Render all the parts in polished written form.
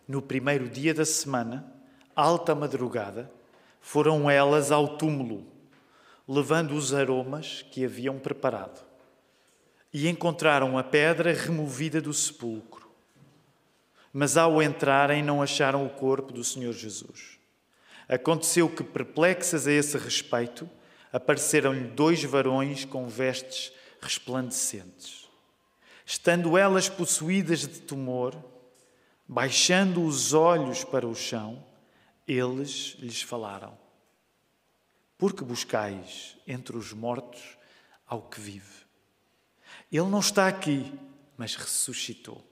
No primeiro dia da semana, alta madrugada, foram elas ao túmulo, levando os aromas que haviam preparado. E encontraram a pedra removida do sepulcro. Mas ao entrarem não acharam o corpo do Senhor Jesus. Aconteceu que, perplexas a esse respeito, apareceram-lhe 2 varões com vestes resplandecentes. Estando elas possuídas de temor, baixando os olhos para o chão, eles lhes falaram: por que buscais entre os mortos ao que vive? Ele não está aqui, mas ressuscitou.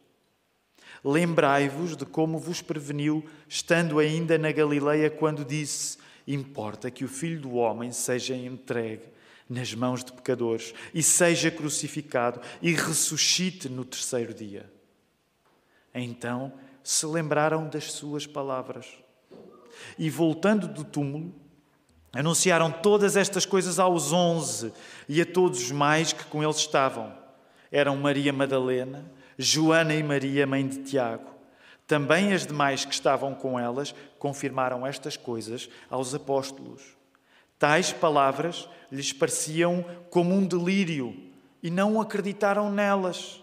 Lembrai-vos de como vos preveniu, estando ainda na Galileia, quando disse: importa que o Filho do Homem seja entregue nas mãos de pecadores e seja crucificado e ressuscite no terceiro dia. Então se lembraram das suas palavras e, voltando do túmulo, anunciaram todas estas coisas aos 11 e a todos os mais que com eles estavam. Eram Maria Madalena, Joana e Maria, mãe de Tiago. Também as demais que estavam com elas confirmaram estas coisas aos apóstolos. Tais palavras lhes pareciam como um delírio e não acreditaram nelas.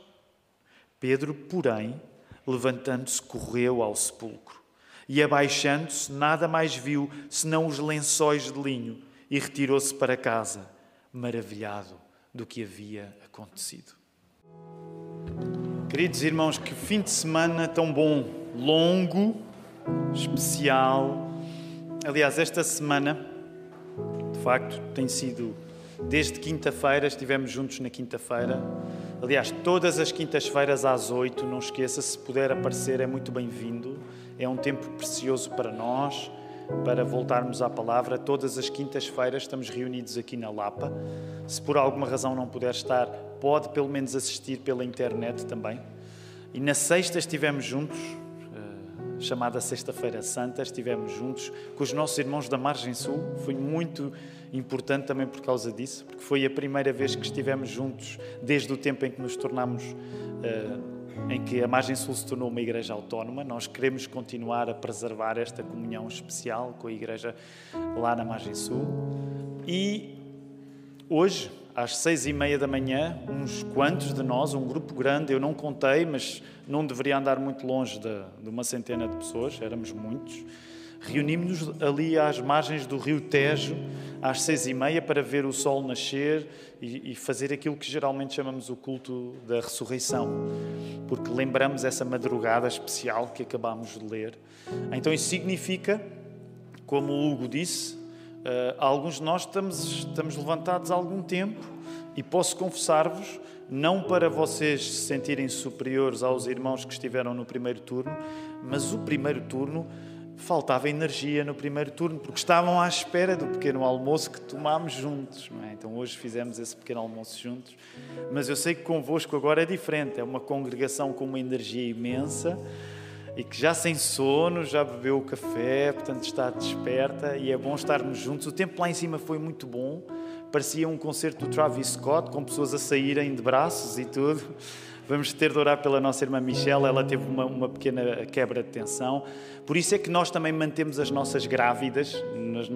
Pedro, porém, levantando-se, correu ao sepulcro e, abaixando-se, nada mais viu senão os lençóis de linho e retirou-se para casa, maravilhado do que havia acontecido. Queridos irmãos, que fim de semana tão bom, longo, especial. Aliás, esta semana, de facto, tem sido desde quinta-feira, estivemos juntos na quinta-feira. Aliás, todas as quintas-feiras às 8, não esqueça, se puder aparecer é muito bem-vindo. É um tempo precioso para nós, para voltarmos à palavra. Todas as quintas-feiras estamos reunidos aqui na Lapa. Se por alguma razão não puder estar, pode pelo menos assistir pela internet também. E na sexta estivemos juntos, chamada Sexta-feira Santa, estivemos juntos com os nossos irmãos da Margem Sul. Foi muito importante também por causa disso, porque foi a primeira vez que estivemos juntos desde o tempo em que nos tornámos, em que a Margem Sul se tornou uma igreja autónoma. Nós queremos continuar a preservar esta comunhão especial com a igreja lá na Margem Sul. E hoje, às 6h30 da manhã, uns quantos de nós, um grupo grande, eu não contei, mas não deveria andar muito longe de uma centena de pessoas, éramos muitos, reunimos-nos ali às margens do rio Tejo, às 6h30, para ver o sol nascer e fazer aquilo que geralmente chamamos o culto da ressurreição, porque lembramos essa madrugada especial que acabámos de ler. Então isso significa, como o Hugo disse, alguns de nós estamos levantados há algum tempo, e posso confessar-vos, não para vocês se sentirem superiores aos irmãos que estiveram no primeiro turno, mas o primeiro turno faltava energia no primeiro turno, porque estavam à espera do pequeno almoço que tomámos juntos, não é? Então hoje fizemos esse pequeno almoço juntos, mas eu sei que convosco agora é diferente, é uma congregação com uma energia imensa, e que já sem sono, já bebeu o café, portanto está desperta, e é bom estarmos juntos. O tempo lá em cima foi muito bom, parecia um concerto do Travis Scott, com pessoas a saírem de braços e tudo. Vamos ter de orar pela nossa irmã Michelle, ela teve uma pequena quebra de tensão. Por isso é que nós também mantemos as nossas grávidas nos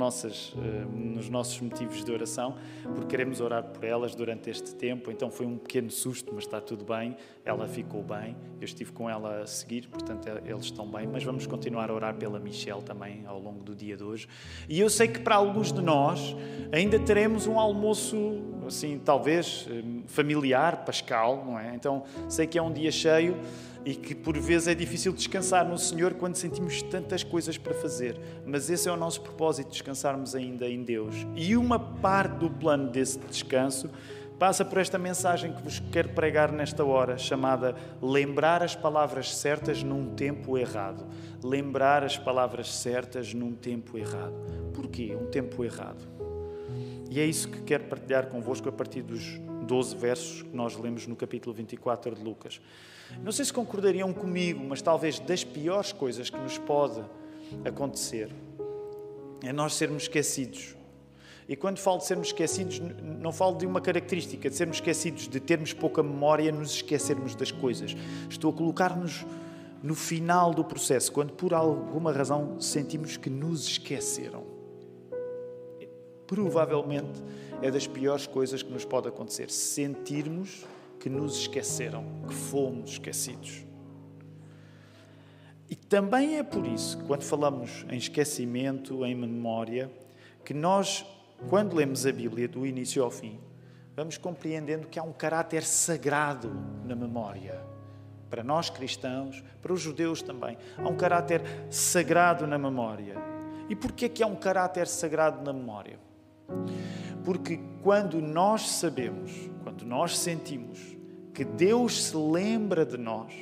nossos motivos de oração, porque queremos orar por elas durante este tempo. Então foi um pequeno susto, mas está tudo bem, ela ficou bem, eu estive com ela a seguir, portanto eles estão bem, mas vamos continuar a orar pela Michelle também ao longo do dia de hoje. E eu sei que para alguns de nós ainda teremos um almoço, assim, talvez familiar, pascal, não é? Então sei que é um dia cheio e que por vezes é difícil descansar no Senhor quando sentimos tantas coisas para fazer. Mas esse é o nosso propósito, descansarmos ainda em Deus. E uma parte do plano desse descanso passa por esta mensagem que vos quero pregar nesta hora, chamada Lembrar as palavras certas num tempo errado. Lembrar as palavras certas num tempo errado. Porquê um tempo errado? E é isso que quero partilhar convosco a partir dos 12 versos que nós lemos no capítulo 24 de Lucas. Não sei se concordariam comigo, mas talvez das piores coisas que nos pode acontecer é nós sermos esquecidos. E quando falo de sermos esquecidos, não falo de uma característica, de sermos esquecidos, de termos pouca memória, nos esquecermos das coisas. Estou a colocar-nos no final do processo, quando por alguma razão sentimos que nos esqueceram. Provavelmente é das piores coisas que nos pode acontecer, sentirmos que nos esqueceram, que fomos esquecidos. E também é por isso, quando falamos em esquecimento, em memória, que nós, quando lemos a Bíblia do início ao fim, vamos compreendendo que há um caráter sagrado na memória. Para nós cristãos, para os judeus também, há um caráter sagrado na memória. E porquê que há um caráter sagrado na memória? Porque quando nós sabemos, quando nós sentimos que Deus se lembra de nós,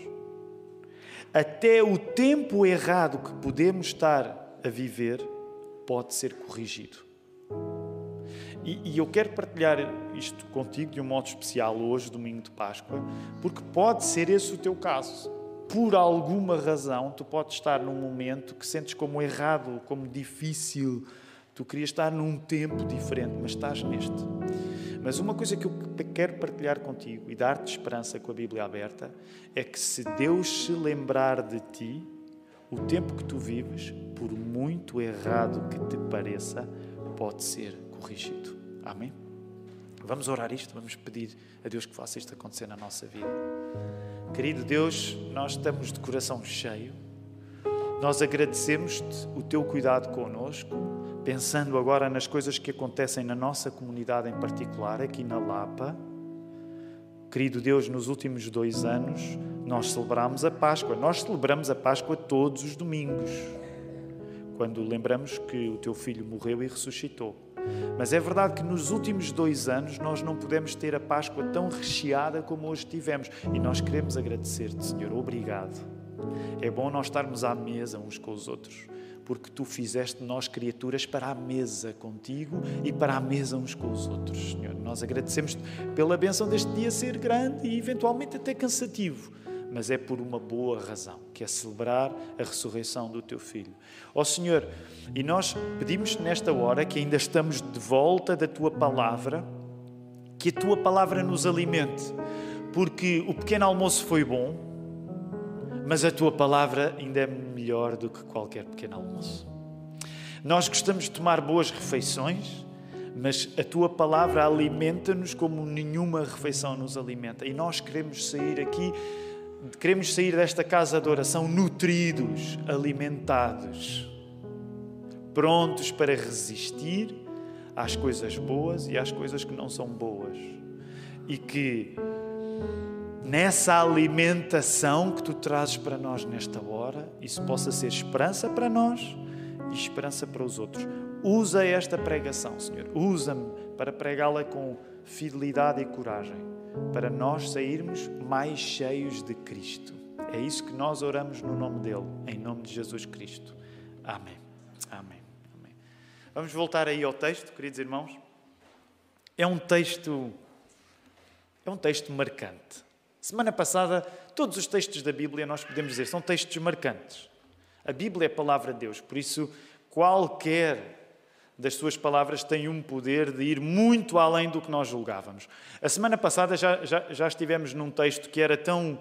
até o tempo errado que podemos estar a viver pode ser corrigido. E eu quero partilhar isto contigo de um modo especial hoje, domingo de Páscoa, porque pode ser esse o teu caso. Por alguma razão, tu podes estar num momento que sentes como errado, como difícil. Tu querias estar num tempo diferente, mas estás neste. Mas uma coisa que eu quero partilhar contigo e dar-te esperança com a Bíblia aberta é que se Deus se lembrar de ti, o tempo que tu vives, por muito errado que te pareça, pode ser corrigido. Amém? Vamos orar isto, vamos pedir a Deus que faça isto acontecer na nossa vida. Querido Deus, nós estamos de coração cheio. Nós agradecemos-te o teu cuidado connosco, pensando agora nas coisas que acontecem na nossa comunidade em particular, aqui na Lapa. Querido Deus, nos últimos 2 anos, nós celebramos a Páscoa. Nós celebramos a Páscoa todos os domingos, quando lembramos que o teu Filho morreu e ressuscitou. Mas é verdade que nos últimos 2 anos nós não pudemos ter a Páscoa tão recheada como hoje tivemos. E nós queremos agradecer-te, Senhor. Obrigado. É bom nós estarmos à mesa uns com os outros, porque tu fizeste nós criaturas para a mesa contigo e para a mesa uns com os outros, Senhor. Nós agradecemos-te pela bênção deste dia ser grande e eventualmente até cansativo, mas é por uma boa razão, que é celebrar a ressurreição do teu Filho. Ó Senhor, e nós pedimos nesta hora que ainda estamos de volta da tua palavra, que a tua palavra nos alimente, porque o pequeno almoço foi bom, mas a tua palavra ainda é melhor do que qualquer pequeno almoço. Nós gostamos de tomar boas refeições, mas a tua palavra alimenta-nos como nenhuma refeição nos alimenta. E nós queremos sair desta casa de oração nutridos, alimentados, prontos para resistir às coisas boas e às coisas que não são boas. E que nessa alimentação que tu trazes para nós nesta hora, isso possa ser esperança para nós e esperança para os outros. Usa esta pregação, Senhor. Usa-me para pregá-la com fidelidade e coragem, para nós sairmos mais cheios de Cristo. É isso que nós oramos no nome dele, em nome de Jesus Cristo. Amém. Amém. Amém. Vamos voltar aí ao texto, queridos irmãos. É um texto marcante. Semana passada, todos os textos da Bíblia, nós podemos dizer, são textos marcantes. A Bíblia é a palavra de Deus, por isso, qualquer das suas palavras tem um poder de ir muito além do que nós julgávamos. A semana passada já estivemos num texto que era tão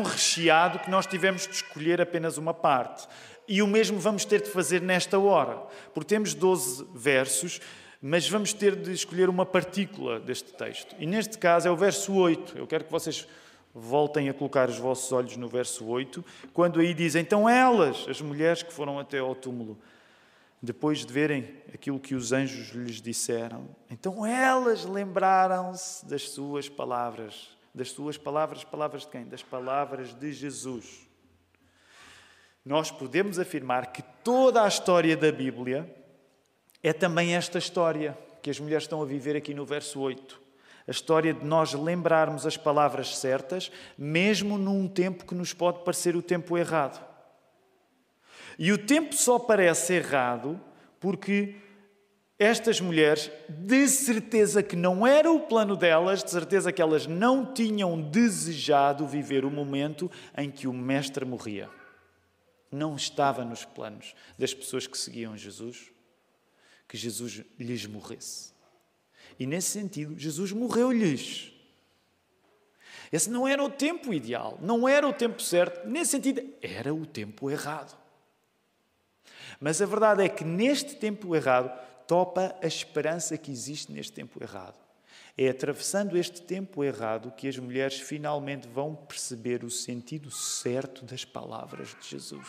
recheado que nós tivemos de escolher apenas uma parte. E o mesmo vamos ter de fazer nesta hora, porque temos 12 versos, mas vamos ter de escolher uma partícula deste texto. E neste caso é o verso 8. Eu quero que vocês voltem a colocar os vossos olhos no verso 8, quando aí diz, então elas, as mulheres que foram até ao túmulo, depois de verem aquilo que os anjos lhes disseram, então elas lembraram-se das suas palavras. Das suas palavras, palavras de quem? Das palavras de Jesus. Nós podemos afirmar que toda a história da Bíblia é também esta história que as mulheres estão a viver aqui no verso 8. A história de nós lembrarmos as palavras certas, mesmo num tempo que nos pode parecer o tempo errado. E o tempo só parece errado porque estas mulheres, de certeza que não era o plano delas, de certeza que elas não tinham desejado viver o momento em que o Mestre morria. Não estava nos planos das pessoas que seguiam Jesus, que Jesus lhes morresse. E nesse sentido, Jesus morreu-lhes. Esse não era o tempo ideal, não era o tempo certo. Nesse sentido, era o tempo errado. Mas a verdade é que neste tempo errado, topa a esperança que existe neste tempo errado. É atravessando este tempo errado que as mulheres finalmente vão perceber o sentido certo das palavras de Jesus.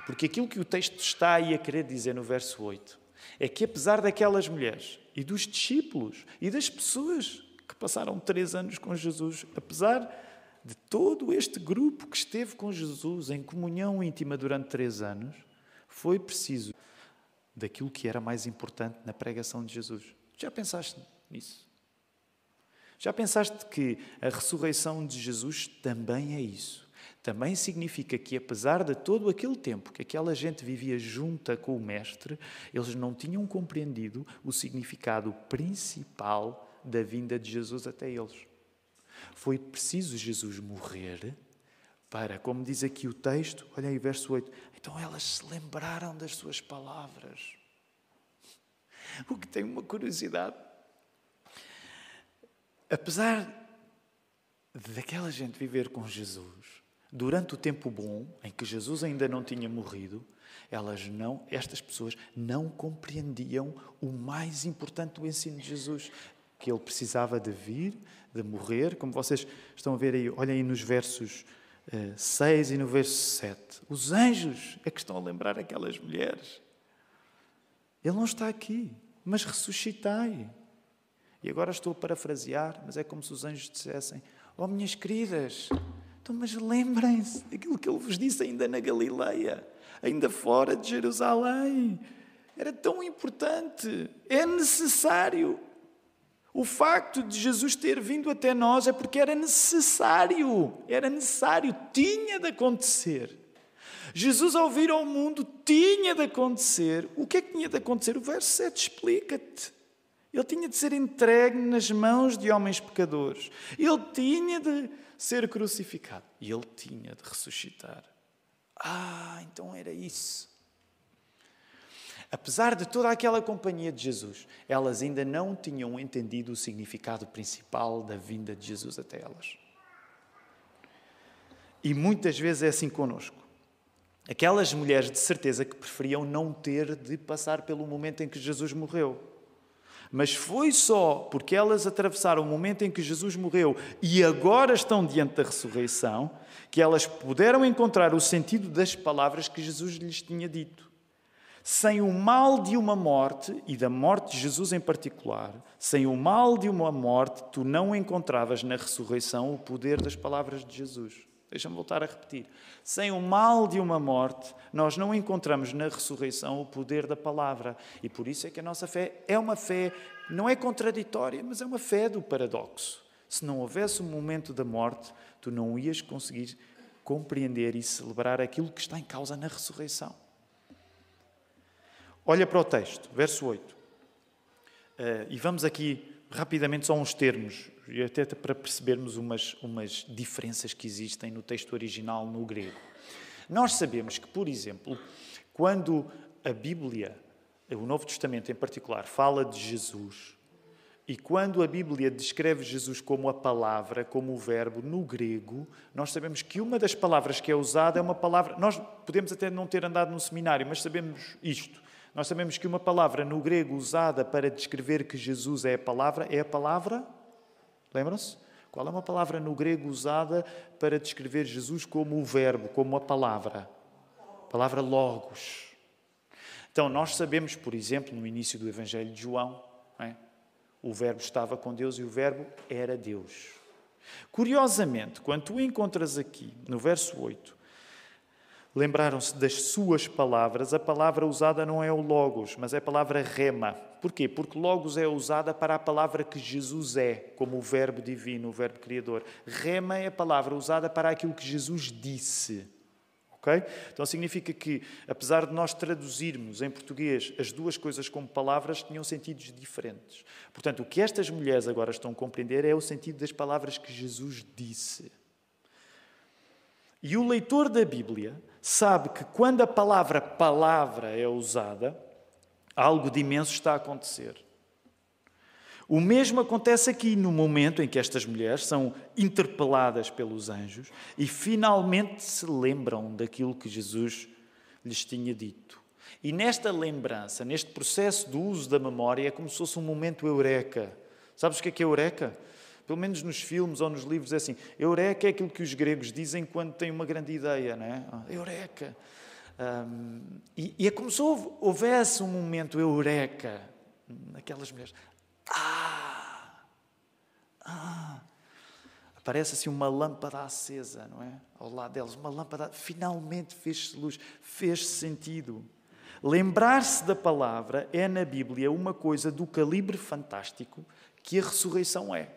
Porque aquilo que o texto está aí a querer dizer no verso 8 é que apesar daquelas mulheres e dos discípulos e das pessoas que passaram 3 anos com Jesus, apesar de todo este grupo que esteve com Jesus em comunhão íntima durante 3 anos, foi preciso daquilo que era mais importante na pregação de Jesus. Já pensaste nisso? Já pensaste que a ressurreição de Jesus também é isso? Também significa que, apesar de todo aquele tempo que aquela gente vivia junta com o Mestre, eles não tinham compreendido o significado principal da vinda de Jesus até eles. Foi preciso Jesus morrer para, como diz aqui o texto, olha aí o verso 8, então elas se lembraram das suas palavras. O que tem uma curiosidade. Apesar daquela gente viver com Jesus, durante o tempo bom, em que Jesus ainda não tinha morrido, estas pessoas não compreendiam o mais importante do ensino de Jesus, que ele precisava de vir, de morrer, como vocês estão a ver aí, olhem aí nos versos 6 e no verso 7. Os anjos é que estão a lembrar aquelas mulheres. Ele não está aqui, mas ressuscitai. E agora estou a parafrasear, mas é como se os anjos dissessem, oh minhas queridas, então, mas lembrem-se daquilo que ele vos disse ainda na Galileia, ainda fora de Jerusalém. Era tão importante, é necessário. O facto de Jesus ter vindo até nós é porque era necessário, tinha de acontecer. Jesus, ao vir ao mundo, tinha de acontecer. O que é que tinha de acontecer? O verso 7 explica-te. Ele tinha de ser entregue nas mãos de homens pecadores. Ele tinha de ser crucificado. E ele tinha de ressuscitar. Então era isso. Apesar de toda aquela companhia de Jesus, elas ainda não tinham entendido o significado principal da vinda de Jesus até elas. E muitas vezes é assim connosco. Aquelas mulheres de certeza que preferiam não ter de passar pelo momento em que Jesus morreu. Mas foi só porque elas atravessaram o momento em que Jesus morreu e agora estão diante da ressurreição que elas puderam encontrar o sentido das palavras que Jesus lhes tinha dito. Sem o mal de uma morte, e da morte de Jesus em particular, sem o mal de uma morte, tu não encontravas na ressurreição o poder das palavras de Jesus. Deixa-me voltar a repetir. Sem o mal de uma morte, nós não encontramos na ressurreição o poder da palavra. E por isso é que a nossa fé é uma fé, não é contraditória, mas é uma fé do paradoxo. Se não houvesse um momento da morte, tu não ias conseguir compreender e celebrar aquilo que está em causa na ressurreição. Olha para o texto, verso 8. E vamos aqui rapidamente só uns termos, e até para percebermos umas diferenças que existem no texto original no grego. Nós sabemos que, por exemplo, quando a Bíblia, o Novo Testamento em particular, fala de Jesus, e quando a Bíblia descreve Jesus como a palavra, como o verbo, no grego, nós sabemos que uma das palavras que é usada é uma palavra... Nós podemos até não ter andado num seminário, mas sabemos isto. Nós sabemos que uma palavra no grego usada para descrever que Jesus é a palavra... Lembram-se? Qual é uma palavra no grego usada para descrever Jesus como o verbo, como a palavra? A palavra logos. Então, nós sabemos, por exemplo, no início do Evangelho de João, não é? O verbo estava com Deus e o verbo era Deus. Curiosamente, quando tu encontras aqui, no verso 8, lembraram-se das suas palavras, a palavra usada não é o logos, mas é a palavra rema. Porquê? Porque logos é usada para a palavra que Jesus é, como o verbo divino, o verbo criador. Rema é a palavra usada para aquilo que Jesus disse. Okay? Então significa que, apesar de nós traduzirmos em português as duas coisas como palavras, tinham sentidos diferentes. Portanto, o que estas mulheres agora estão a compreender é o sentido das palavras que Jesus disse. E o leitor da Bíblia sabe que quando a palavra é usada, algo de imenso está a acontecer. O mesmo acontece aqui no momento em que estas mulheres são interpeladas pelos anjos e finalmente se lembram daquilo que Jesus lhes tinha dito. E nesta lembrança, neste processo do uso da memória, é como se fosse um momento eureka. Sabes o que é eureka? Pelo menos nos filmes ou nos livros é assim. Eureka é aquilo que os gregos dizem quando têm uma grande ideia, não é? Eureka. E é como se houvesse um momento eureka naquelas mulheres. Aparece assim uma lâmpada acesa, não é? Ao lado delas, uma lâmpada, finalmente fez-se luz, fez-se sentido. Lembrar-se da palavra é na Bíblia uma coisa do calibre fantástico que a ressurreição é.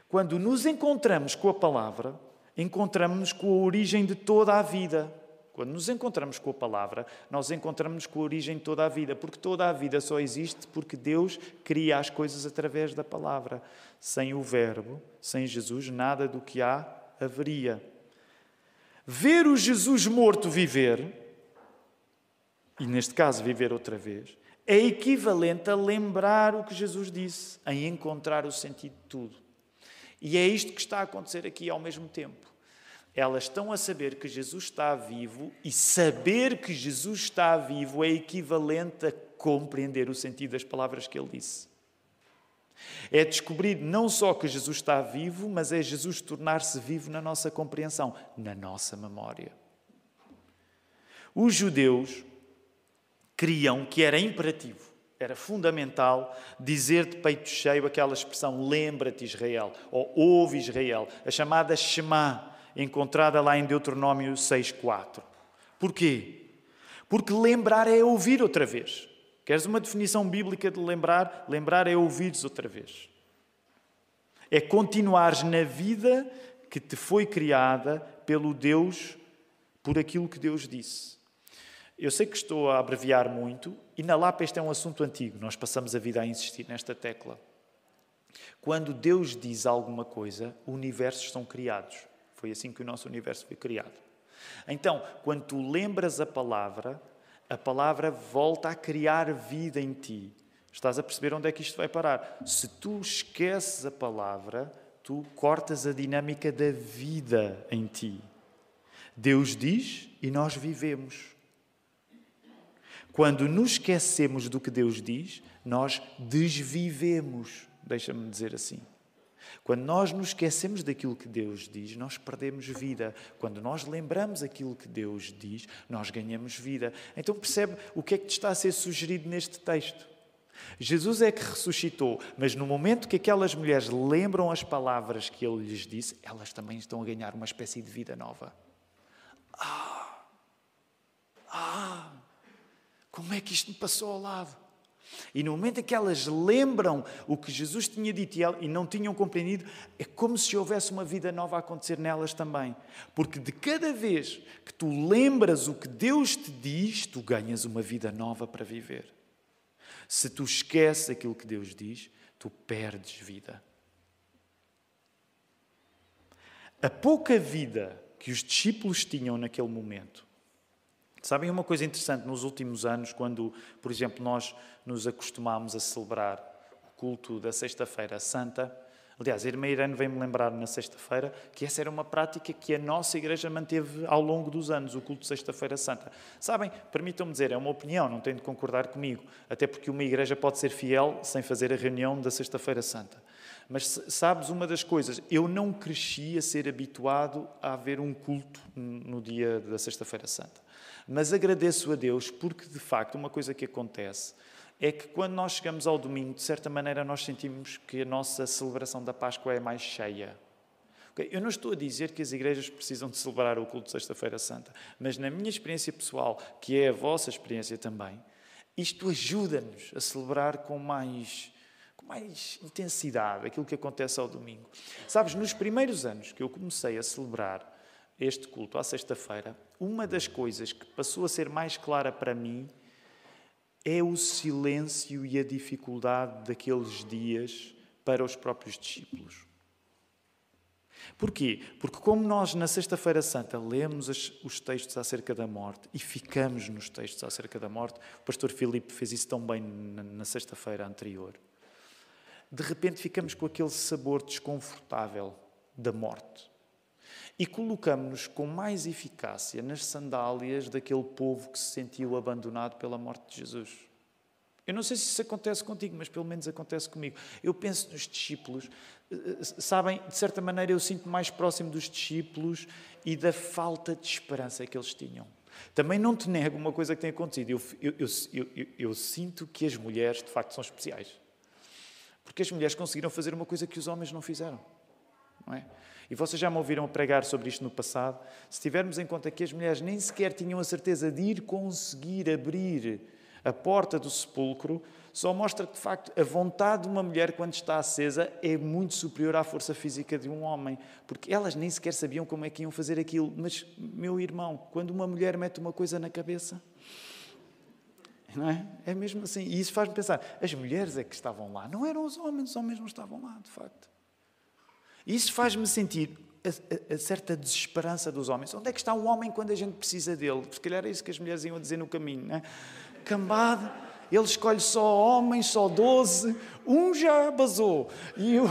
Quando nos encontramos com a palavra, encontramos-nos com a origem de toda a vida. Quando nos encontramos com a palavra, nós encontramos-nos com a origem de toda a vida, porque toda a vida só existe porque Deus cria as coisas através da palavra. Sem o Verbo, sem Jesus, nada do que há haveria. Ver o Jesus morto viver, e neste caso viver outra vez, é equivalente a lembrar o que Jesus disse, a encontrar o sentido de tudo. E é isto que está a acontecer aqui ao mesmo tempo. Elas estão a saber que Jesus está vivo e saber que Jesus está vivo é equivalente a compreender o sentido das palavras que ele disse. É descobrir não só que Jesus está vivo, mas é Jesus tornar-se vivo na nossa compreensão, na nossa memória. Os judeus criam que era imperativo, era fundamental dizer de peito cheio aquela expressão lembra-te Israel, ou ouve Israel, a chamada Shema, encontrada lá em Deuteronômio 6,4. Porquê? Porque lembrar é ouvir outra vez. Queres uma definição bíblica de lembrar? Lembrar é ouvires outra vez. É continuares na vida que te foi criada pelo Deus, por aquilo que Deus disse. Eu sei que estou a abreviar muito, e na Lapa este é um assunto antigo. Nós passamos a vida a insistir nesta tecla. Quando Deus diz alguma coisa, universos são criados. Foi assim que o nosso universo foi criado. Então, quando tu lembras a palavra volta a criar vida em ti. Estás a perceber onde é que isto vai parar? Se tu esqueces a palavra, tu cortas a dinâmica da vida em ti. Deus diz e nós vivemos. Quando nos esquecemos do que Deus diz, nós desvivemos. Deixa-me dizer assim. Quando nós nos esquecemos daquilo que Deus diz, nós perdemos vida. Quando nós lembramos aquilo que Deus diz, nós ganhamos vida. Então percebe o que é que te está a ser sugerido neste texto. Jesus é que ressuscitou, mas no momento que aquelas mulheres lembram as palavras que Ele lhes disse, elas também estão a ganhar uma espécie de vida nova. Como é que isto me passou ao lado? E no momento em que elas lembram o que Jesus tinha dito e não tinham compreendido, é como se houvesse uma vida nova a acontecer nelas também. Porque de cada vez que tu lembras o que Deus te diz, tu ganhas uma vida nova para viver. Se tu esqueces aquilo que Deus diz, tu perdes vida. A pouca vida que os discípulos tinham naquele momento. Sabem uma coisa interessante, nos últimos anos, quando, por exemplo, nós nos acostumámos a celebrar o culto da Sexta-feira Santa, aliás, a irmã Irene veio-me lembrar na sexta-feira que essa era uma prática que a nossa igreja manteve ao longo dos anos, o culto de Sexta-feira Santa. Sabem, permitam-me dizer, é uma opinião, não têm de concordar comigo, até porque uma igreja pode ser fiel sem fazer a reunião da Sexta-feira Santa. Mas sabes uma das coisas, eu não cresci a ser habituado a haver um culto no dia da Sexta-feira Santa. Mas agradeço a Deus porque, de facto, uma coisa que acontece é que quando nós chegamos ao domingo, de certa maneira, nós sentimos que a nossa celebração da Páscoa é mais cheia. Okay? Eu não estou a dizer que as igrejas precisam de celebrar o culto de Sexta-feira Santa, mas na minha experiência pessoal, que é a vossa experiência também, isto ajuda-nos a celebrar com mais intensidade aquilo que acontece ao domingo. Sabes, nos primeiros anos que eu comecei a celebrar este culto à sexta-feira, uma das coisas que passou a ser mais clara para mim é o silêncio e a dificuldade daqueles dias para os próprios discípulos. Porquê? Porque como nós na Sexta-feira Santa lemos os textos acerca da morte e ficamos nos textos acerca da morte, o pastor Filipe fez isso tão bem na sexta-feira anterior, de repente ficamos com aquele sabor desconfortável da morte. E colocamos-nos com mais eficácia nas sandálias daquele povo que se sentiu abandonado pela morte de Jesus. Eu não sei se isso acontece contigo, mas pelo menos acontece comigo. Eu penso nos discípulos. Sabem, de certa maneira eu sinto mais próximo dos discípulos e da falta de esperança que eles tinham. Também não te nego uma coisa que tem acontecido. Eu sinto que as mulheres, de facto, são especiais. Porque as mulheres conseguiram fazer uma coisa que os homens não fizeram. Não é? E vocês já me ouviram pregar sobre isto no passado. Se tivermos em conta que as mulheres nem sequer tinham a certeza de ir conseguir abrir a porta do sepulcro, só mostra que, de facto, a vontade de uma mulher, quando está acesa, é muito superior à força física de um homem. Porque elas nem sequer sabiam como é que iam fazer aquilo. Mas, meu irmão, quando uma mulher mete uma coisa na cabeça, não é? É mesmo assim. E isso faz-me pensar, as mulheres é que estavam lá. Não eram os homens não estavam lá, de facto. E isso faz-me sentir a certa desesperança dos homens. Onde é que está o homem quando a gente precisa dele? Se calhar é isso que as mulheres iam dizer no caminho, não é? Cambada, ele escolhe só homens, só 12, um já basou. E eu...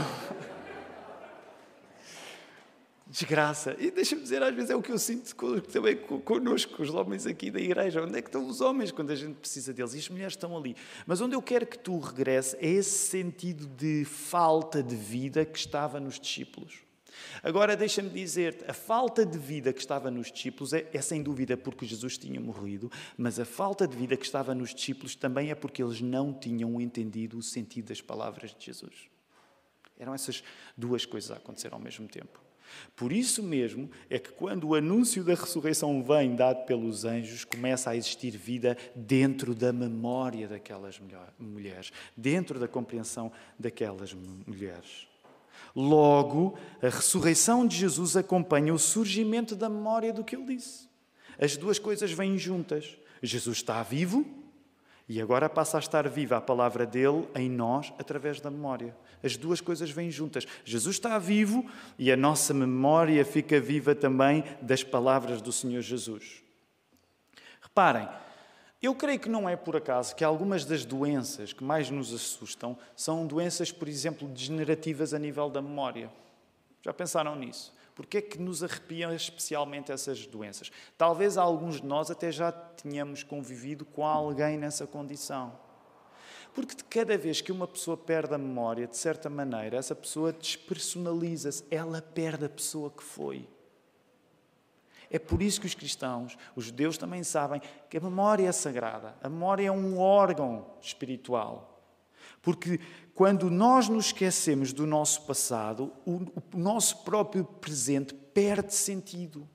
Desgraça. E deixa-me dizer, às vezes é o que eu sinto também connosco, os homens aqui da igreja. Onde é que estão os homens quando a gente precisa deles? E as mulheres estão ali. Mas onde eu quero que tu regresses é esse sentido de falta de vida que estava nos discípulos. Agora, deixa-me dizer-te, a falta de vida que estava nos discípulos é sem dúvida porque Jesus tinha morrido, mas a falta de vida que estava nos discípulos também é porque eles não tinham entendido o sentido das palavras de Jesus. Eram essas duas coisas a acontecer ao mesmo tempo. Por isso mesmo é que quando o anúncio da ressurreição vem dado pelos anjos, começa a existir vida dentro da memória daquelas mulheres, dentro da compreensão daquelas mulheres. Logo, a ressurreição de Jesus acompanha o surgimento da memória do que ele disse. As duas coisas vêm juntas. Jesus está vivo e agora passa a estar viva a palavra dele em nós através da memória. As duas coisas vêm juntas. Jesus está vivo e a nossa memória fica viva também das palavras do Senhor Jesus. Reparem, eu creio que não é por acaso que algumas das doenças que mais nos assustam são doenças, por exemplo, degenerativas a nível da memória. Já pensaram nisso? Porquê é que nos arrepiam especialmente essas doenças? Talvez alguns de nós até já tenhamos convivido com alguém nessa condição. Porque de cada vez que uma pessoa perde a memória, de certa maneira, essa pessoa despersonaliza-se. Ela perde a pessoa que foi. É por isso que os cristãos, os judeus também sabem que a memória é sagrada. A memória é um órgão espiritual. Porque quando nós nos esquecemos do nosso passado, o nosso próprio presente perde sentido.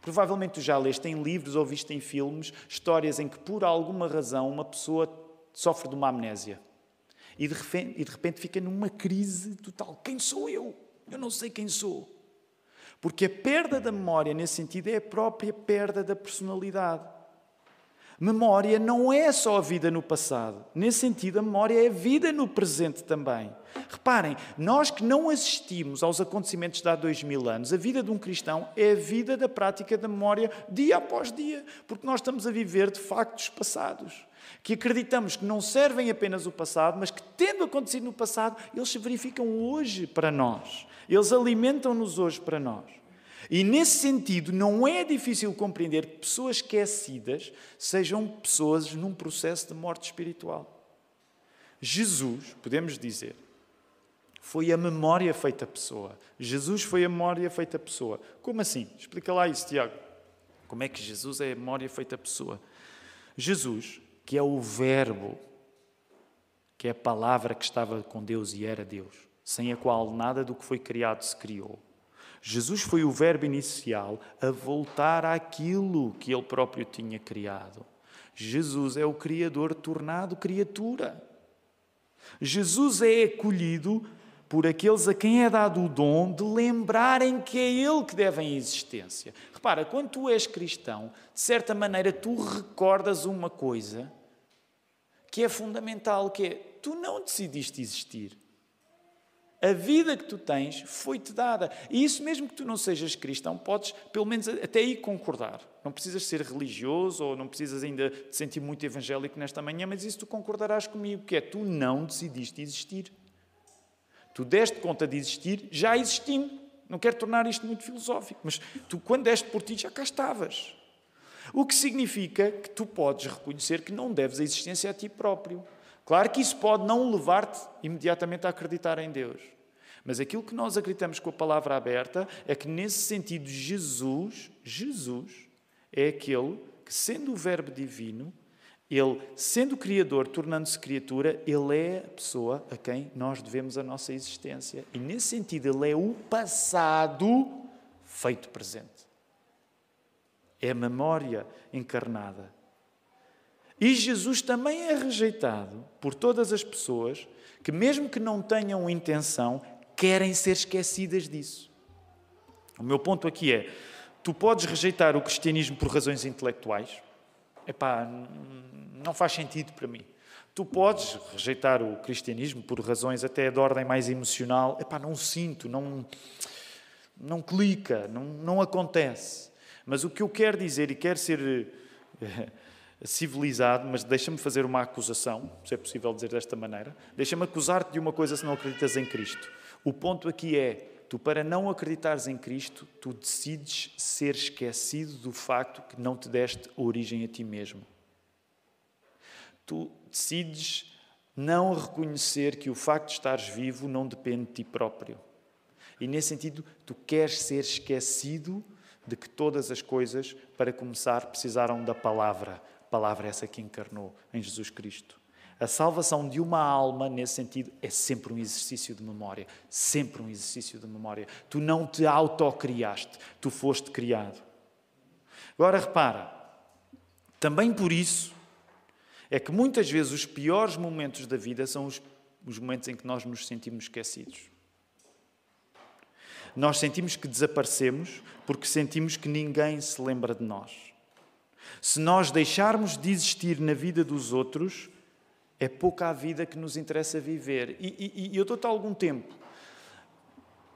Provavelmente tu já leste em livros ou viste em filmes histórias em que, por alguma razão, uma pessoa sofre de uma amnésia. E de repente fica numa crise total. Quem sou eu? Eu não sei quem sou. Porque a perda da memória, nesse sentido, é a própria perda da personalidade. Memória não é só a vida no passado. Nesse sentido, a memória é a vida no presente também. Reparem, nós que não assistimos aos acontecimentos de há 2000 anos, a vida de um cristão é a vida da prática da memória dia após dia. Porque nós estamos a viver de factos passados. Que acreditamos que não servem apenas o passado, mas que, tendo acontecido no passado, eles se verificam hoje para nós. Eles alimentam-nos hoje para nós. E, nesse sentido, não é difícil compreender que pessoas esquecidas sejam pessoas num processo de morte espiritual. Jesus, podemos dizer, foi a memória feita pessoa. Jesus foi a memória feita pessoa. Como assim? Explica lá isso, Tiago. Como é que Jesus é a memória feita pessoa? Jesus, que é o Verbo, que é a palavra que estava com Deus e era Deus, sem a qual nada do que foi criado se criou. Jesus foi o verbo inicial a voltar àquilo que ele próprio tinha criado. Jesus é o Criador tornado criatura. Jesus é acolhido por aqueles a quem é dado o dom de lembrarem que é Ele que devem a existência. Repara, quando tu és cristão, de certa maneira tu recordas uma coisa que é fundamental, que é, tu não decidiste existir. A vida que tu tens foi-te dada. E isso mesmo que tu não sejas cristão, podes pelo menos até aí concordar. Não precisas ser religioso ou não precisas ainda te sentir muito evangélico nesta manhã, mas isso tu concordarás comigo, que é tu não decidiste existir. Tu deste conta de existir já existindo. Não quero tornar isto muito filosófico, mas tu quando deste por ti já cá estavas. O que significa que tu podes reconhecer que não deves a existência a ti próprio. Claro que isso pode não levar-te imediatamente a acreditar em Deus. Mas aquilo que nós acreditamos com a palavra aberta é que, nesse sentido, Jesus é aquele que, sendo o Verbo divino, ele, sendo Criador, tornando-se criatura, ele é a pessoa a quem nós devemos a nossa existência. E, nesse sentido, ele é o passado feito presente. É a memória encarnada. E Jesus também é rejeitado por todas as pessoas que, mesmo que não tenham intenção, querem ser esquecidas disso. O meu ponto aqui é, tu podes rejeitar o cristianismo por razões intelectuais. Epá, não faz sentido para mim. Tu podes rejeitar o cristianismo por razões até de ordem mais emocional. Epá, não sinto, não clica, não acontece. Mas o que eu quero dizer, e quero ser civilizado, mas deixa-me fazer uma acusação, se é possível dizer desta maneira, deixa-me acusar-te de uma coisa se não acreditas em Cristo. O ponto aqui é, tu para não acreditares em Cristo, tu decides ser esquecido do facto que não te deste origem a ti mesmo. Tu decides não reconhecer que o facto de estares vivo não depende de ti próprio. E nesse sentido, tu queres ser esquecido de que todas as coisas, para começar, precisaram da palavra. A palavra é essa que encarnou em Jesus Cristo. A salvação de uma alma, nesse sentido, é sempre um exercício de memória. Sempre um exercício de memória. Tu não te autocriaste, tu foste criado. Agora repara, também por isso é que muitas vezes os piores momentos da vida são os momentos em que nós nos sentimos esquecidos. Nós sentimos que desaparecemos porque sentimos que ninguém se lembra de nós. Se nós deixarmos de existir na vida dos outros, é pouca a vida que nos interessa viver. E eu dou-te algum tempo.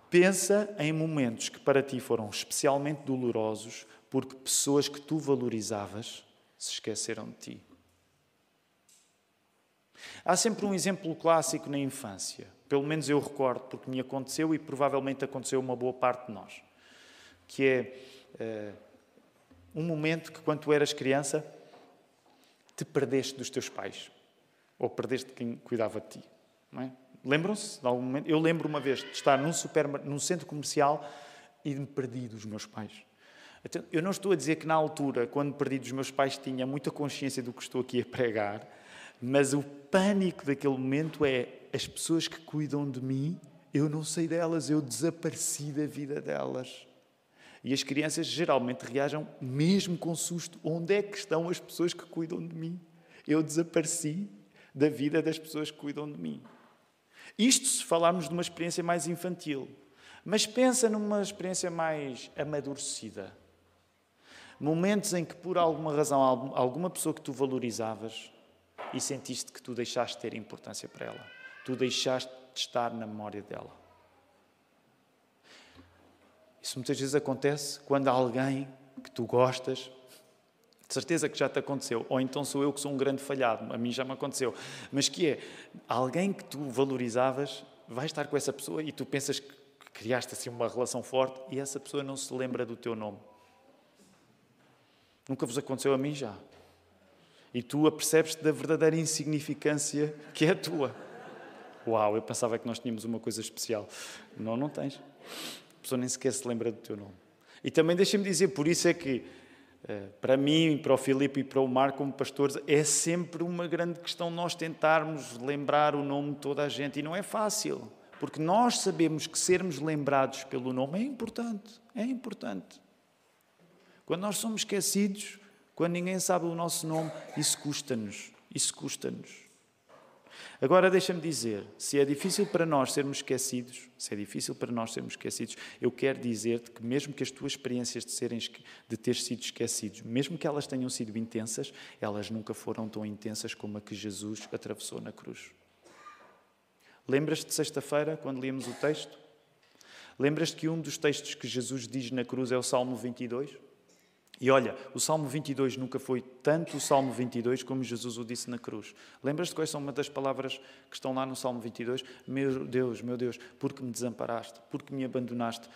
Pensa em momentos que para ti foram especialmente dolorosos porque pessoas que tu valorizavas se esqueceram de ti. Há sempre um exemplo clássico na infância. Pelo menos eu recordo, porque me aconteceu e provavelmente aconteceu a uma boa parte de nós. Que é um momento que, quando tu eras criança, te perdeste dos teus pais. Ou perdeste de quem cuidava de ti. Não é? Lembram-se de algum momento? Eu lembro uma vez de estar num centro comercial e me perdi dos meus pais. Eu não estou a dizer que na altura, quando me perdi dos meus pais, tinha muita consciência do que estou aqui a pregar, mas o pânico daquele momento é as pessoas que cuidam de mim, eu não sei delas, eu desapareci da vida delas. E as crianças geralmente reagem mesmo com susto. Onde é que estão as pessoas que cuidam de mim? Eu desapareci da vida das pessoas que cuidam de mim. Isto se falarmos de uma experiência mais infantil. Mas pensa numa experiência mais amadurecida. Momentos em que, por alguma razão, alguma pessoa que tu valorizavas e sentiste que tu deixaste de ter importância para ela. Tu deixaste de estar na memória dela. Isso muitas vezes acontece quando há alguém que tu gostas, de certeza que já te aconteceu, ou então sou eu que sou um grande falhado, a mim já me aconteceu, mas que é, alguém que tu valorizavas, vai estar com essa pessoa e tu pensas que criaste assim uma relação forte e essa pessoa não se lembra do teu nome. Nunca vos aconteceu a mim já. E tu apercebes-te da verdadeira insignificância que é a tua. Uau, eu pensava que nós tínhamos uma coisa especial. Não, não tens. A pessoa nem sequer se lembra do teu nome. E também deixa-me dizer, por isso é que, para mim, para o Filipe e para o Marco, como pastores, é sempre uma grande questão nós tentarmos lembrar o nome de toda a gente. E não é fácil, porque nós sabemos que sermos lembrados pelo nome é importante. É importante. Quando nós somos esquecidos, quando ninguém sabe o nosso nome, isso custa-nos. Isso custa-nos. Agora, deixa-me dizer, se é difícil para nós sermos esquecidos, eu quero dizer-te que mesmo que as tuas experiências de ter sido esquecidos, mesmo que elas tenham sido intensas, elas nunca foram tão intensas como a que Jesus atravessou na cruz. Lembras-te de sexta-feira, quando líamos o texto? Lembras-te que um dos textos que Jesus diz na cruz é o Salmo 22? E olha, o Salmo 22 nunca foi tanto o Salmo 22 como Jesus o disse na cruz. Lembras-te quais são uma das palavras que estão lá no Salmo 22? Meu Deus, porque me desamparaste, porque me abandonaste.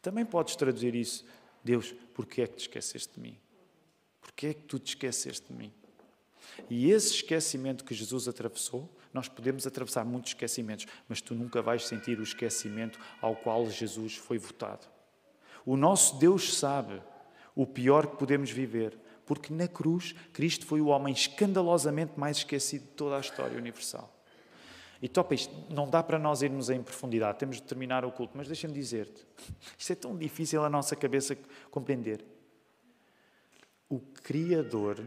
Também podes traduzir isso. Deus, porquê é que te esqueceste de mim? Porquê é que tu te esqueceste de mim? E esse esquecimento que Jesus atravessou, nós podemos atravessar muitos esquecimentos, mas tu nunca vais sentir o esquecimento ao qual Jesus foi votado. O nosso Deus sabe o pior que podemos viver, porque na cruz Cristo foi o homem escandalosamente mais esquecido de toda a história universal. E topa isto, não dá para nós irmos em profundidade, temos de terminar o culto, mas deixa-me dizer-te, isto é tão difícil a nossa cabeça compreender. O Criador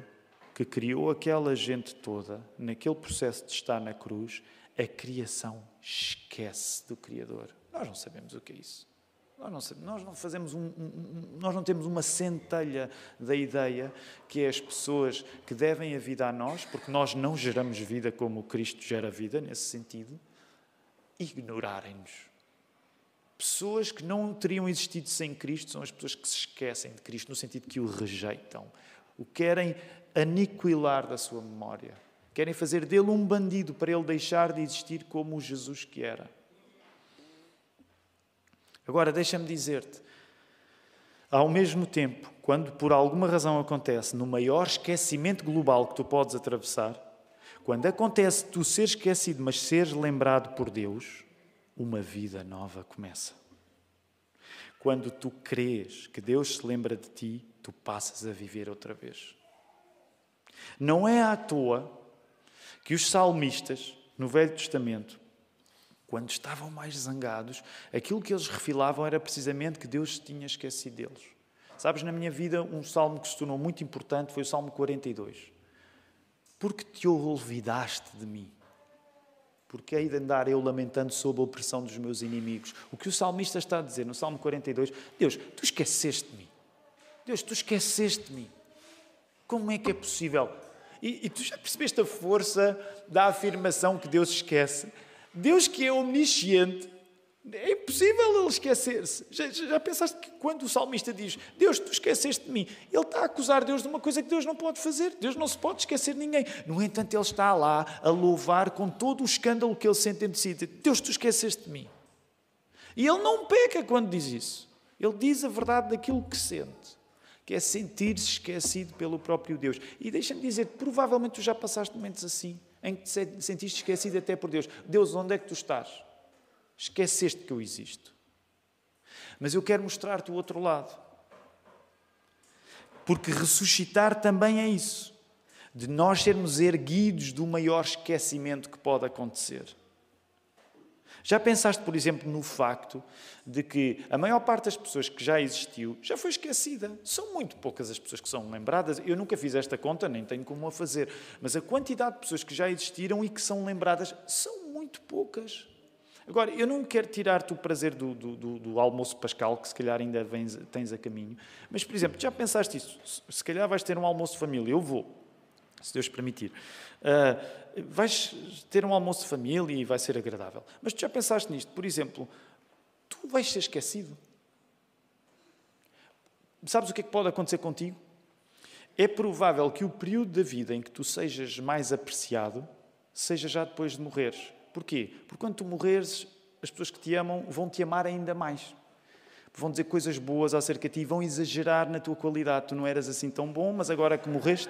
que criou aquela gente toda, naquele processo de estar na cruz, a criação esquece do Criador. Nós não sabemos o que é isso. Nós não temos uma centelha da ideia que é as pessoas que devem a vida a nós, porque nós não geramos vida como Cristo gera vida, nesse sentido, ignorarem-nos. Pessoas que não teriam existido sem Cristo são as pessoas que se esquecem de Cristo, no sentido que o rejeitam, o querem aniquilar da sua memória, querem fazer dele um bandido para ele deixar de existir como o Jesus que era. Agora, deixa-me dizer-te, ao mesmo tempo, quando por alguma razão acontece, no maior esquecimento global que tu podes atravessar, quando acontece tu seres esquecido, mas seres lembrado por Deus, uma vida nova começa. Quando tu crês que Deus se lembra de ti, tu passas a viver outra vez. Não é à toa que os salmistas, no Velho Testamento, quando estavam mais zangados, aquilo que eles refilavam era precisamente que Deus se tinha esquecido deles. Sabes, na minha vida, um salmo que se tornou muito importante foi o Salmo 42. Porque te olvidaste de mim? Porque hei de andar eu lamentando sob a opressão dos meus inimigos? O que o salmista está a dizer no Salmo 42, Deus, tu esqueceste de mim. Deus, tu esqueceste de mim. Como é que é possível? E tu já percebeste a força da afirmação que Deus esquece? Deus que é omnisciente, é impossível ele esquecer-se. Já pensaste que quando o salmista diz Deus, tu esqueceste de mim, ele está a acusar Deus de uma coisa que Deus não pode fazer. Deus não se pode esquecer de ninguém. No entanto, ele está lá a louvar com todo o escândalo que ele sente em si. Deus, tu esqueceste de mim. E ele não peca quando diz isso. Ele diz a verdade daquilo que sente, que é sentir-se esquecido pelo próprio Deus. E deixa-me dizer, provavelmente tu já passaste momentos assim, em que te sentiste esquecido até por Deus. Deus, onde é que tu estás? Esqueceste que eu existo. Mas eu quero mostrar-te o outro lado. Porque ressuscitar também é isso. De nós sermos erguidos do maior esquecimento que pode acontecer. Já pensaste, por exemplo, no facto de que a maior parte das pessoas que já existiu já foi esquecida. São muito poucas as pessoas que são lembradas. Eu nunca fiz esta conta, nem tenho como a fazer. Mas a quantidade de pessoas que já existiram e que são lembradas são muito poucas. Agora, eu não quero tirar-te o prazer do almoço pascal, que se calhar ainda tens a caminho. Mas, por exemplo, já pensaste isso? Se calhar vais ter um almoço de família. Eu vou, se Deus permitir. Vais ter um almoço de família e vai ser agradável. Mas tu já pensaste nisto? Por exemplo, tu vais ser esquecido. Sabes o que é que pode acontecer contigo? É provável que o período da vida em que tu sejas mais apreciado seja já depois de morreres. Porquê? Porque quando tu morreres, as pessoas que te amam vão te amar ainda mais. Vão dizer coisas boas acerca de ti, vão exagerar na tua qualidade. Tu não eras assim tão bom, mas agora que morreste...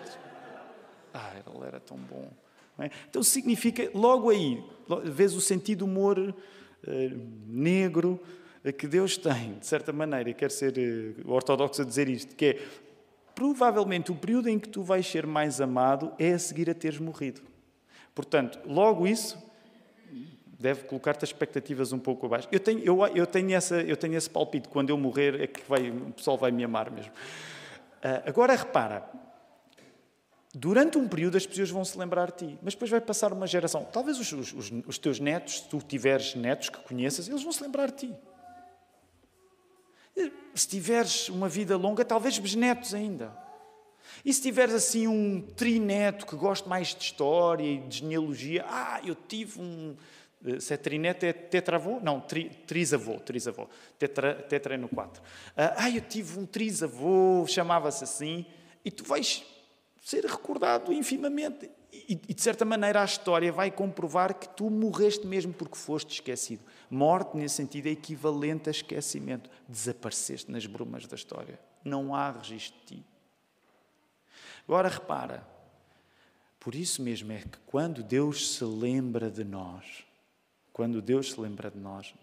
ele era tão bom. Não é? Então significa, logo aí, vês o sentido de humor negro que Deus tem, de certa maneira, e quero ser ortodoxo a dizer isto, que é, provavelmente o período em que tu vais ser mais amado é a seguir a teres morrido. Portanto, logo isso deve colocar-te as expectativas um pouco abaixo. Eu tenho esse palpite, quando eu morrer é que o pessoal vai me amar mesmo. Agora repara, durante um período as pessoas vão se lembrar de ti, mas depois vai passar uma geração. Talvez os teus netos, se tu tiveres netos que conheças, eles vão se lembrar de ti. Se tiveres uma vida longa, talvez bisnetos ainda. E se tiveres assim um trineto que goste mais de história e de genealogia, eu tive Se é trinete, é tetravô? Não, trisavô. Tetra é no 4. Eu tive um trisavô, chamava-se assim, e tu vais ser recordado infimamente. E, de certa maneira, a história vai comprovar que tu morreste mesmo porque foste esquecido. Morte, nesse sentido, é equivalente a esquecimento. Desapareceste nas brumas da história. Não há registro de ti. Agora, repara. Por isso mesmo é que quando Deus se lembra de nós,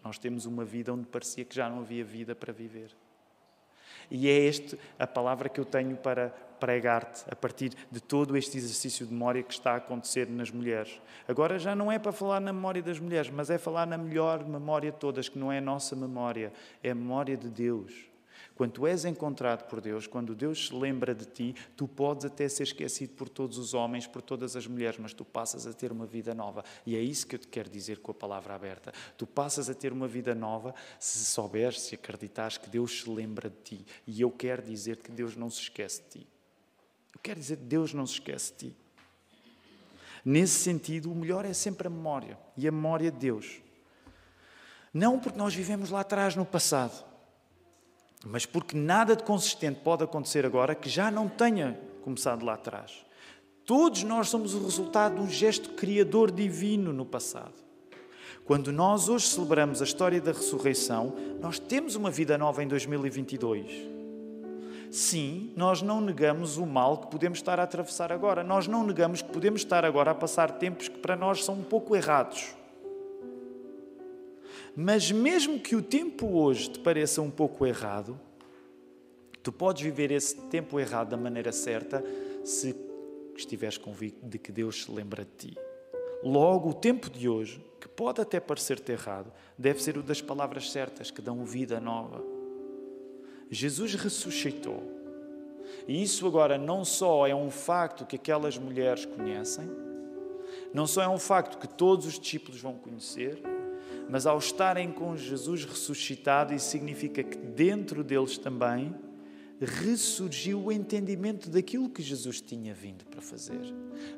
nós temos uma vida onde parecia que já não havia vida para viver. E é esta a palavra que eu tenho para pregar-te a partir de todo este exercício de memória que está a acontecer nas mulheres. Agora já não é para falar na memória das mulheres, mas é falar na melhor memória de todas, que não é a nossa memória, é a memória de Deus. Quando tu és encontrado por Deus, quando Deus se lembra de ti, tu podes até ser esquecido por todos os homens, por todas as mulheres, mas tu passas a ter uma vida nova. E é isso que eu te quero dizer com a palavra aberta. Tu passas a ter uma vida nova se souberes, se acreditares que Deus se lembra de ti. E eu quero dizer que Deus não se esquece de ti. Eu quero dizer que Deus não se esquece de ti. Nesse sentido, o melhor é sempre a memória. E a memória de Deus. Não porque nós vivemos lá atrás no passado, mas porque nada de consistente pode acontecer agora que já não tenha começado lá atrás. Todos nós somos o resultado de um gesto criador divino no passado. Quando nós hoje celebramos a história da ressurreição, nós temos uma vida nova em 2022. Sim, nós não negamos o mal que podemos estar a atravessar agora. Nós não negamos que podemos estar agora a passar tempos que para nós são um pouco errados. Mas mesmo que o tempo hoje te pareça um pouco errado, tu podes viver esse tempo errado da maneira certa se estiveres convicto de que Deus se lembra de ti. Logo, o tempo de hoje, que pode até parecer-te errado, deve ser o das palavras certas que dão vida nova. Jesus ressuscitou. E isso agora não só é um facto que aquelas mulheres conhecem, não só é um facto que todos os discípulos vão conhecer, mas ao estarem com Jesus ressuscitado, isso significa que dentro deles também ressurgiu o entendimento daquilo que Jesus tinha vindo para fazer.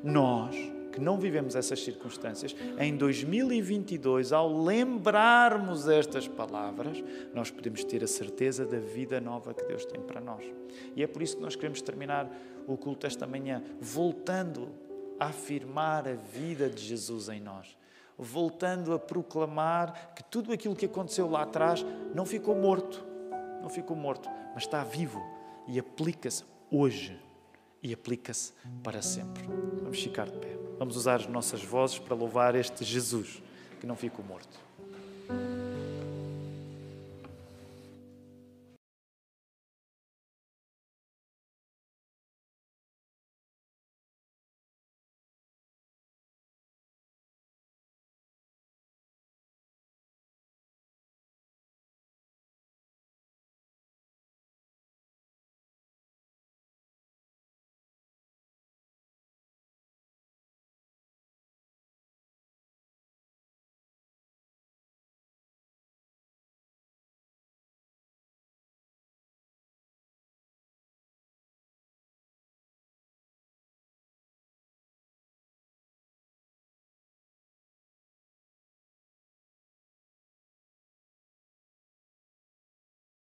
Nós, que não vivemos essas circunstâncias, em 2022, ao lembrarmos estas palavras, nós podemos ter a certeza da vida nova que Deus tem para nós. E é por isso que nós queremos terminar o culto esta manhã, voltando a afirmar a vida de Jesus em nós. Voltando a proclamar que tudo aquilo que aconteceu lá atrás não ficou morto, mas está vivo e aplica-se hoje e aplica-se para sempre. Vamos ficar de pé. Vamos usar as nossas vozes para louvar este Jesus que não ficou morto.